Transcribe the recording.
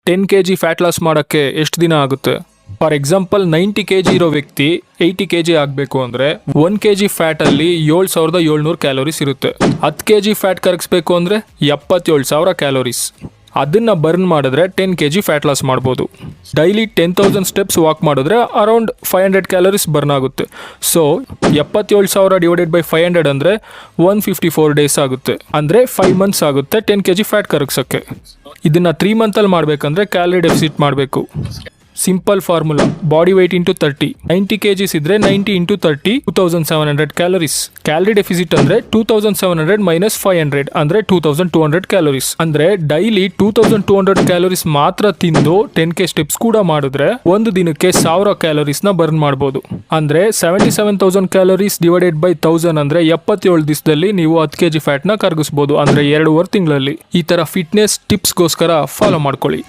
10 kg fat loss ಮಾಡೋಕ್ಕೆ ಎಷ್ಟು ದಿನ ಆಗುತ್ತೆ? ಫಾರ್ ಎಕ್ಸಾಂಪಲ್ 90 kg ಇರೋ ವ್ಯಕ್ತಿ 80 kg ಆಗಬೇಕು ಅಂದರೆ 1 kg ಫ್ಯಾಟಲ್ಲಿ 7700 ಕ್ಯಾಲೋರೀಸ್ ಇರುತ್ತೆ. 10 kg ಫ್ಯಾಟ್ ಕರಗಿಸ್ಬೇಕು ಅಂದರೆ 77,000 ಕ್ಯಾಲೋರೀಸ್. ಅದನ್ನು ಬರ್ನ್ ಮಾಡಿದ್ರೆ 10 kg ಫ್ಯಾಟ್ ಲಾಸ್ ಮಾಡ್ಬೋದು. ಡೈಲಿ 10,000 ಸ್ಟೆಪ್ಸ್ ವಾಕ್ ಮಾಡಿದ್ರೆ ಅರೌಂಡ್ 500 ಕ್ಯಾಲೋರೀಸ್ ಬರ್ನ್ ಆಗುತ್ತೆ. ಸೊ 77,000 ಡಿವೈಡೆಡ್ ಬೈ 500 ಅಂದರೆ 154 ಡೇಸ್ ಆಗುತ್ತೆ. ಅಂದರೆ 5 ಮಂತ್ಸ್ ಆಗುತ್ತೆ 10 kg ಫ್ಯಾಟ್ ಕರಗಿಸೋಕ್ಕೆ. ಇದನ್ನು 3 ಮಂತಲ್ಲಿ ಮಾಡಬೇಕಂದ್ರೆ ಕ್ಯಾಲರಿ ಡೆಫಿಸಿಟ್ ಮಾಡಬೇಕು. Simple formula, body weight into 30. 90 kgs ಇದ್ರೆ 90 ಇಂಟು 30 2700 ಕ್ಯಾಲೋರೀಸ್. ಕ್ಯಾಲರಿ ಡೆಫಿಸಿಟ್ ಅಂದರೆ 2700 ಮೈನಸ್ 500 ಅಂದರೆ 2200 ಕ್ಯಾಲೋರೀಸ್. ಅಂದರೆ ಡೈಲಿ 2200 ಕ್ಯಾಲೋರೀಸ್ ಮಾತ್ರ ತಿಂದು 10k ಸ್ಟೆಪ್ಸ್ ಕೂಡ ಮಾಡಿದ್ರೆ ಒಂದು ದಿನಕ್ಕೆ 1000 ಕ್ಯಾಲೋರೀಸ್ನ ಬರ್ನ್ ಮಾಡ್ಬೋದು. ಅಂದರೆ 77,000 ಕ್ಯಾಲೋರೀಸ್ ಡಿವೈಡೆಡ್ ಬೈ 1000 ಅಂದರೆ 77 ದಿವಸದಲ್ಲಿ ನೀವು 10 kg ಫ್ಯಾಟ್ನ ಕರಗಿಸ್ಬೋದು. ಅಂದರೆ 2.5 ತಿಂಗಳಲ್ಲಿ. ಈ ಥರ ಫಿಟ್ನೆಸ್ ಟಿಪ್ಸ್ಗೋಸ್ಕರ ಫಾಲೋ ಮಾಡ್ಕೊಳ್ಳಿ.